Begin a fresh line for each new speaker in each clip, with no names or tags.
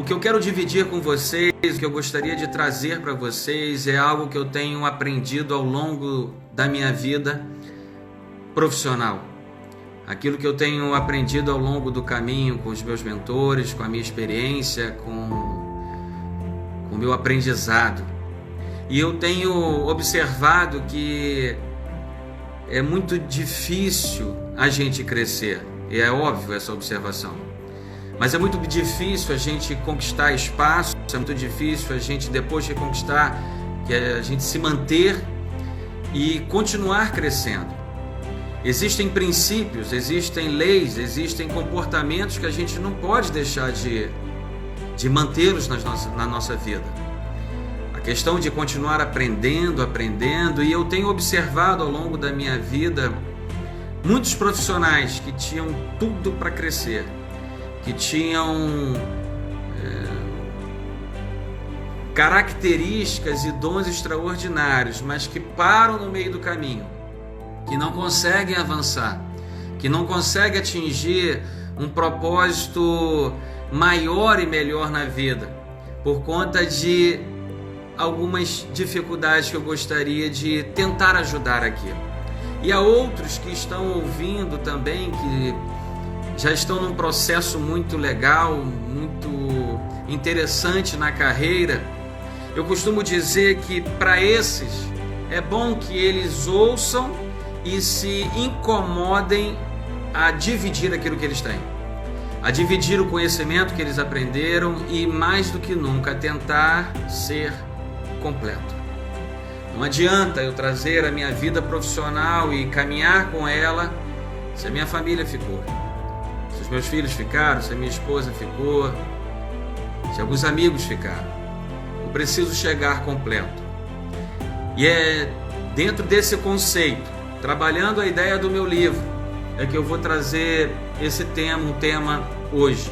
O que eu quero dividir com vocês, o que eu gostaria de trazer para vocês é algo que eu tenho aprendido ao longo da minha vida profissional. Aquilo que eu tenho aprendido ao longo do caminho com os meus mentores, com a minha experiência, com o meu aprendizado. E eu tenho observado que é muito difícil a gente crescer. E é óbvio essa observação. Mas é muito difícil a gente conquistar espaço, é muito difícil a gente, depois de conquistar, que a gente se manter e continuar crescendo. Existem princípios, existem leis, existem comportamentos que a gente não pode deixar de mantê-los na nossa vida. A questão de continuar aprendendo, e eu tenho observado ao longo da minha vida muitos profissionais que tinham tudo para crescer, que tinham características e dons extraordinários, mas que param no meio do caminho, que não conseguem avançar, que não conseguem atingir um propósito maior e melhor na vida, por conta de algumas dificuldades que eu gostaria de tentar ajudar aqui. E há outros que estão ouvindo também, que já estão num processo muito legal, muito interessante na carreira. Eu costumo dizer que para esses é bom que eles ouçam e se incomodem a dividir aquilo que eles têm, a dividir o conhecimento que eles aprenderam e, mais do que nunca, a tentar ser completo. Não adianta eu trazer a minha vida profissional e caminhar com ela se a minha família ficou, se os meus filhos ficaram, se a minha esposa ficou, se alguns amigos ficaram. Eu preciso chegar completo. E é dentro desse conceito, trabalhando a ideia do meu livro, é que eu vou trazer esse tema, um tema hoje.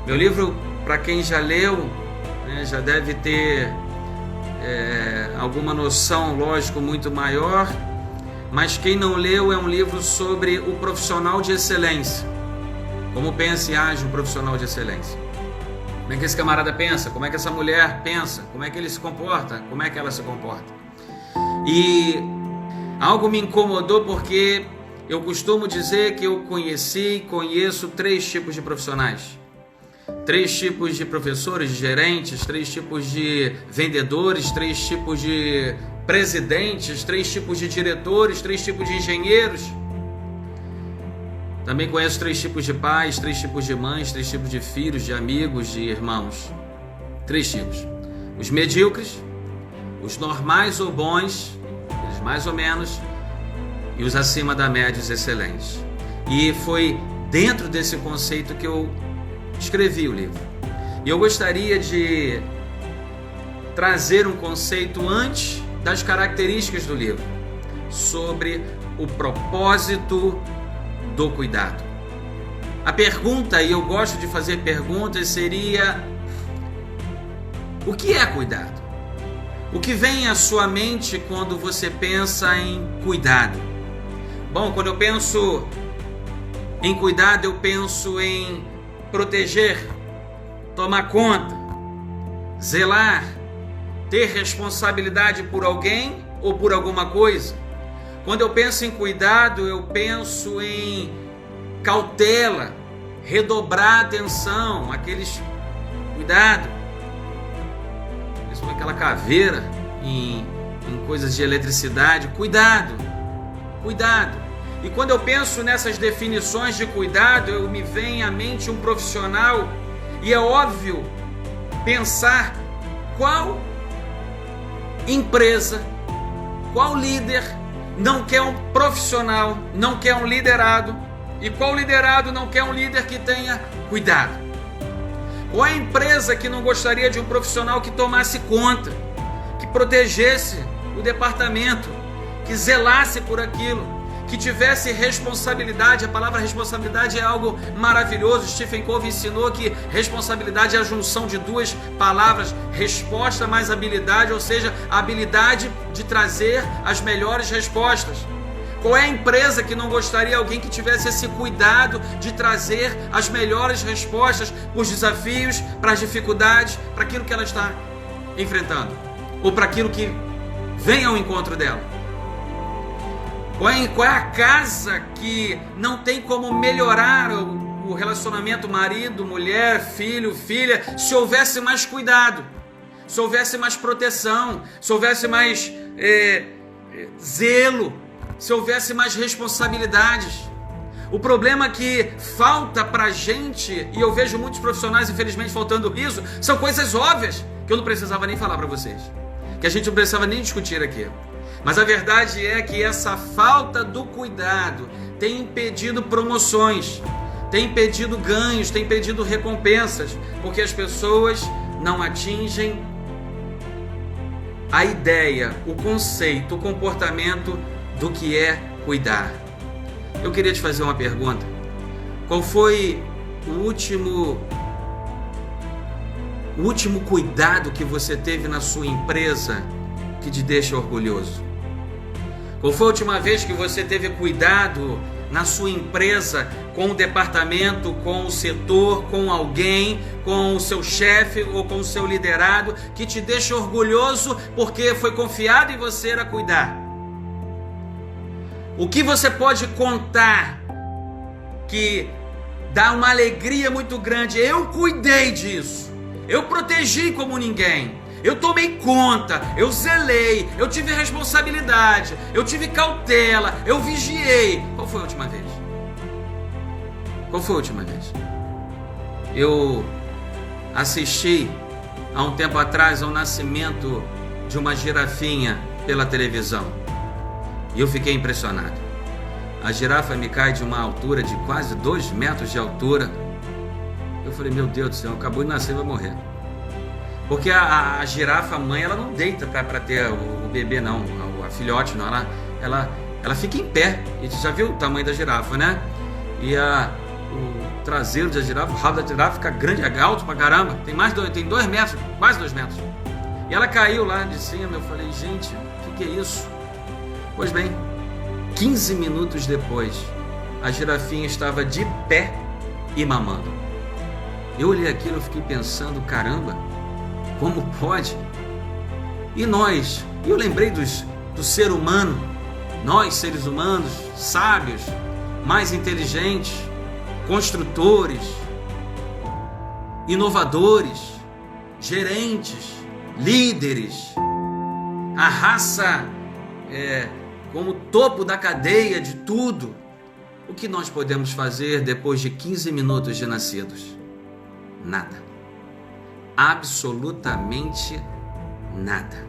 Meu livro, para quem já leu, né, já deve ter alguma noção, lógico, muito maior, mas quem não leu, é um livro sobre o profissional de excelência. Como pensa e age um profissional de excelência. Como é que esse camarada pensa? Como é que essa mulher pensa? Como é que ele se comporta? Como é que ela se comporta? E algo me incomodou porque eu costumo dizer que eu conheço 3 tipos de profissionais. 3 tipos de professores, de gerentes, 3 tipos de vendedores, 3 tipos de presidentes, 3 tipos de diretores, 3 tipos de engenheiros. Também conheço 3 tipos de pais, 3 tipos de mães, 3 tipos de filhos, de amigos, de irmãos. 3 tipos. Os medíocres, os normais ou bons, eles mais ou menos, e os acima da média, os excelentes. E foi dentro desse conceito que eu escrevi o livro. E eu gostaria de trazer um conceito antes das características do livro, sobre o propósito do cuidado. A pergunta, e eu gosto de fazer perguntas, seria: o que é cuidado? O que vem à sua mente quando você pensa em cuidado? Bom, quando eu penso em cuidado, eu penso em proteger, tomar conta, zelar, ter responsabilidade por alguém ou por alguma coisa. Quando eu penso em cuidado, eu penso em cautela, redobrar atenção, aqueles cuidado, aquela caveira em coisas de eletricidade, cuidado. E quando eu penso nessas definições de cuidado, me vem à mente um profissional, e é óbvio pensar qual empresa, qual líder não quer um profissional, não quer um liderado, e qual liderado não quer um líder que tenha cuidado. Qual é a empresa que não gostaria de um profissional que tomasse conta, que protegesse o departamento, que zelasse por aquilo, que tivesse responsabilidade? A palavra responsabilidade é algo maravilhoso. Stephen Covey ensinou que responsabilidade é a junção de 2 palavras, resposta mais habilidade, ou seja, a habilidade de trazer as melhores respostas. Qual é a empresa que não gostaria de alguém que tivesse esse cuidado de trazer as melhores respostas para os desafios, para as dificuldades, para aquilo que ela está enfrentando, ou para aquilo que vem ao encontro dela? Qual é a casa que não tem como melhorar o relacionamento marido, mulher, filho, filha, se houvesse mais cuidado, se houvesse mais proteção, se houvesse mais zelo, se houvesse mais responsabilidades? O problema é que falta pra gente, e eu vejo muitos profissionais infelizmente faltando isso, são coisas óbvias que eu não precisava nem falar para vocês, que a gente não precisava nem discutir aqui. Mas a verdade é que essa falta do cuidado tem impedido promoções, tem impedido ganhos, tem impedido recompensas, porque as pessoas não atingem a ideia, o conceito, o comportamento do que é cuidar. Eu queria te fazer uma pergunta. Qual foi o último cuidado que você teve na sua empresa que te deixa orgulhoso? Qual foi a última vez que você teve cuidado na sua empresa com o departamento, com o setor, com alguém, com o seu chefe ou com o seu liderado, que te deixa orgulhoso porque foi confiado em você a cuidar? O que você pode contar que dá uma alegria muito grande? Eu cuidei disso, eu protegi como ninguém, eu tomei conta, eu zelei, eu tive responsabilidade, eu tive cautela, eu vigiei. Qual foi a última vez? Qual foi a última vez? Eu assisti há um tempo atrás ao nascimento de uma girafinha pela televisão e eu fiquei impressionado. A girafa me cai de uma altura de quase 2 metros de altura. Eu falei, meu Deus do céu, acabou de nascer, vai morrer. Porque a girafa mãe, ela não deita para ter o bebê não, a filhote não, ela fica em pé. E você já viu o tamanho da girafa, né? E o traseiro da girafa, o rabo da girafa fica grande, é alto pra caramba, tem 2 metros, quase 2 metros. E ela caiu lá de cima, eu falei, gente, o que é isso? Pois bem, 15 minutos depois, a girafinha estava de pé e mamando. Eu olhei aquilo e fiquei pensando, caramba, como pode? E nós? Eu lembrei do ser humano, nós seres humanos, sábios, mais inteligentes, construtores, inovadores, gerentes, líderes, a raça como topo da cadeia de tudo. O que nós podemos fazer depois de 15 minutos de nascidos? Nada. Absolutamente nada.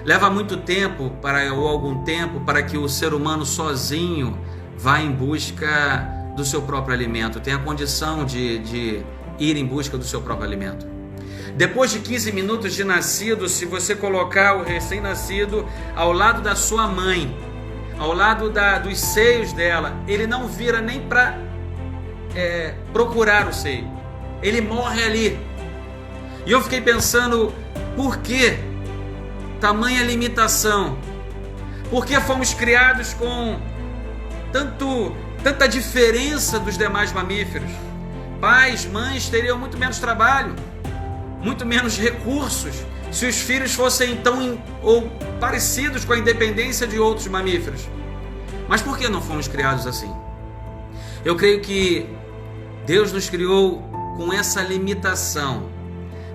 Leva muito tempo ou algum tempo para que o ser humano sozinho vá em busca do seu próprio alimento, tenha a condição de ir em busca do seu próprio alimento. Depois de 15 minutos de nascido, se você colocar o recém-nascido ao lado da sua mãe, ao lado dos seios dela, ele não vira nem para procurar o seio, ele morre ali. E eu fiquei pensando, por que tamanha limitação? Por que fomos criados com tanta diferença dos demais mamíferos? Pais, mães teriam muito menos trabalho, muito menos recursos, se os filhos fossem tão ou parecidos com a independência de outros mamíferos. Mas por que não fomos criados assim? Eu creio que Deus nos criou com essa limitação,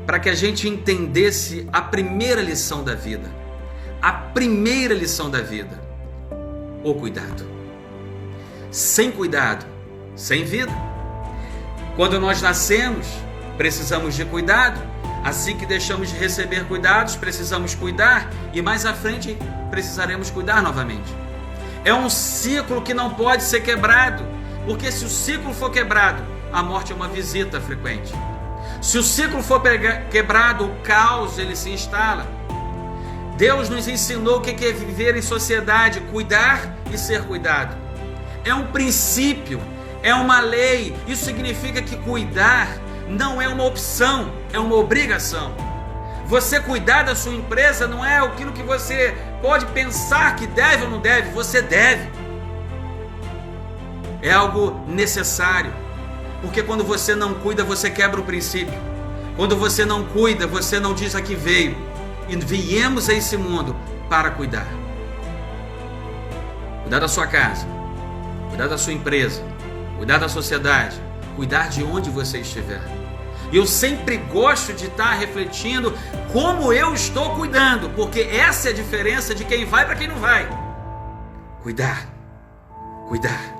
para que a gente entendesse a primeira lição da vida. A primeira lição da vida: o cuidado. Sem cuidado, sem vida. Quando nós nascemos, precisamos de cuidado. Assim que deixamos de receber cuidados, precisamos cuidar. E mais à frente, precisaremos cuidar novamente. É um ciclo que não pode ser quebrado. Porque se o ciclo for quebrado, a morte é uma visita frequente. Se o ciclo for quebrado, o caos ele se instala. Deus nos ensinou o que é viver em sociedade, cuidar e ser cuidado. É um princípio, é uma lei. Isso significa que cuidar não é uma opção, é uma obrigação. Você cuidar da sua empresa não é aquilo que você pode pensar que deve ou não deve, você deve. é algo necessário. Porque quando você não cuida, você quebra o princípio. Quando você não cuida, você não diz a que veio. E viemos a esse mundo para cuidar. Cuidar da sua casa, cuidar da sua empresa, cuidar da sociedade, cuidar de onde você estiver. Eu sempre gosto de estar refletindo como eu estou cuidando, porque essa é a diferença de quem vai para quem não vai. Cuidar, cuidar.